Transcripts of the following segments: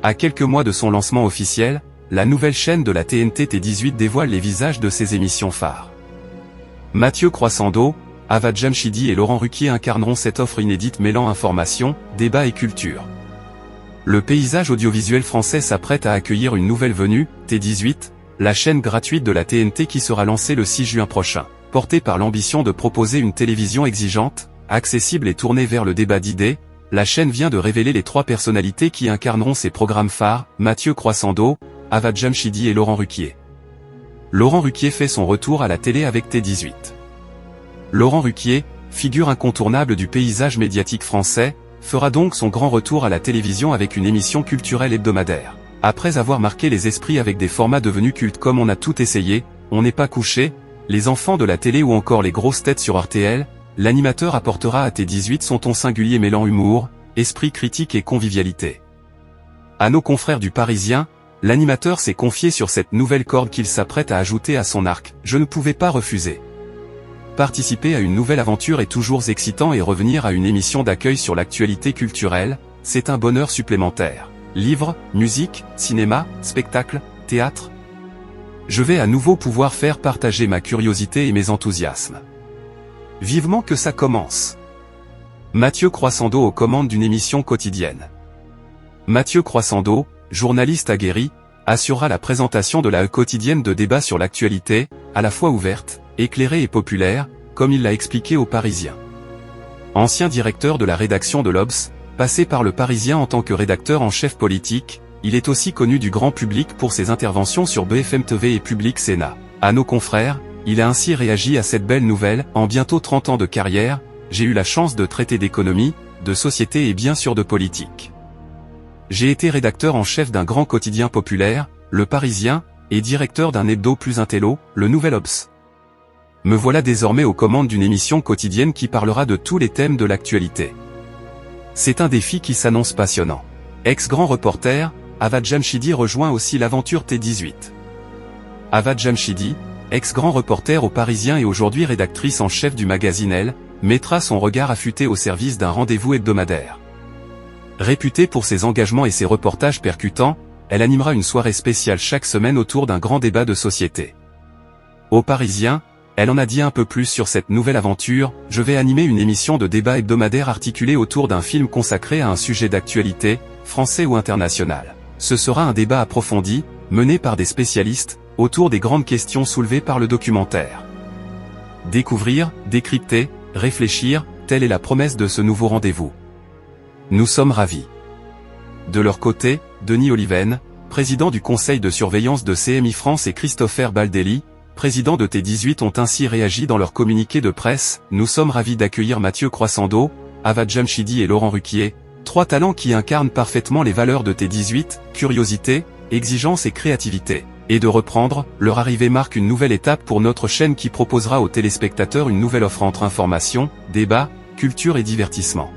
À quelques mois de son lancement officiel, la nouvelle chaîne de la TNT T18 dévoile les visages de ses émissions phares. Mathieu Croissando, Avad Jamshidi et Laurent Ruquier incarneront cette offre inédite mêlant information, débat et culture. Le paysage audiovisuel français s'apprête à accueillir une nouvelle venue, T18, la chaîne gratuite de la TNT qui sera lancée le 6 juin prochain. Portée par l'ambition de proposer une télévision exigeante, accessible et tournée vers le débat d'idées, la chaîne vient de révéler les 3 personnalités qui incarneront ses programmes phares, Mathieu Croissando, Avad Jamshidi et Laurent Ruquier. Laurent Ruquier fait son retour à la télé avec T18. Laurent Ruquier, figure incontournable du paysage médiatique français, fera donc son grand retour à la télévision avec une émission culturelle hebdomadaire. Après avoir marqué les esprits avec des formats devenus cultes comme On a tout essayé, On n'est pas couché, Les enfants de la télé ou encore Les grosses têtes sur RTL, l'animateur apportera à T18 son ton singulier mêlant humour, esprit critique et convivialité. À nos confrères du Parisien, l'animateur s'est confié sur cette nouvelle corde qu'il s'apprête à ajouter à son arc. Je ne pouvais pas refuser. Participer à une nouvelle aventure est toujours excitant et revenir à une émission d'accueil sur l'actualité culturelle, c'est un bonheur supplémentaire. Livres, musique, cinéma, spectacle, théâtre. Je vais à nouveau pouvoir faire partager ma curiosité et mes enthousiasmes. Vivement que ça commence. Mathieu Croissando aux commandes d'une émission quotidienne. Mathieu Croissando, journaliste aguerri, assurera la présentation de la quotidienne de débat sur l'actualité, à la fois ouverte, éclairée et populaire, comme il l'a expliqué aux Parisiens. Ancien directeur de la rédaction de l'Obs, passé par le Parisien en tant que rédacteur en chef politique, il est aussi connu du grand public pour ses interventions sur BFM TV et Public Sénat. À nos confrères, il a ainsi réagi à cette belle nouvelle. En bientôt 30 ans de carrière, j'ai eu la chance de traiter d'économie, de société et bien sûr de politique. J'ai été rédacteur en chef d'un grand quotidien populaire, Le Parisien, et directeur d'un hebdo plus intello, Le Nouvel Obs. Me voilà désormais aux commandes d'une émission quotidienne qui parlera de tous les thèmes de l'actualité. C'est un défi qui s'annonce passionnant. Ex-grand reporter, Avad Jamshidi rejoint aussi l'aventure T18. Avad Jamshidi, ex-grand reporter au Parisien et aujourd'hui rédactrice en chef du magazine Elle, mettra son regard affûté au service d'un rendez-vous hebdomadaire. Réputée pour ses engagements et ses reportages percutants, elle animera une soirée spéciale chaque semaine autour d'un grand débat de société. Au Parisien, elle en a dit un peu plus sur cette nouvelle aventure. Je vais animer une émission de débat hebdomadaire articulée autour d'un film consacré à un sujet d'actualité, français ou international. Ce sera un débat approfondi, mené par des spécialistes, autour des grandes questions soulevées par le documentaire. Découvrir, décrypter, réfléchir, telle est la promesse de ce nouveau rendez-vous. Nous sommes ravis. De leur côté, Denis Oliven, président du conseil de surveillance de CMI France et Christopher Baldelli, président de T18 ont ainsi réagi dans leur communiqué de presse. Nous sommes ravis d'accueillir Mathieu Croissando, Avad Jamshidi et Laurent Ruquier, 3 talents qui incarnent parfaitement les valeurs de T18, curiosité, exigence et créativité. Et de reprendre, leur arrivée marque une nouvelle étape pour notre chaîne qui proposera aux téléspectateurs une nouvelle offre entre information, débat, culture et divertissement.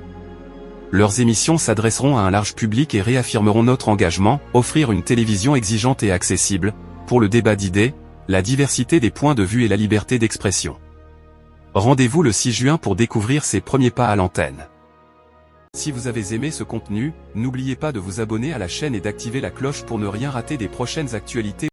Leurs émissions s'adresseront à un large public et réaffirmeront notre engagement, offrir une télévision exigeante et accessible, pour le débat d'idées, la diversité des points de vue et la liberté d'expression. Rendez-vous le 6 juin pour découvrir ses premiers pas à l'antenne. Si vous avez aimé ce contenu, n'oubliez pas de vous abonner à la chaîne et d'activer la cloche pour ne rien rater des prochaines actualités.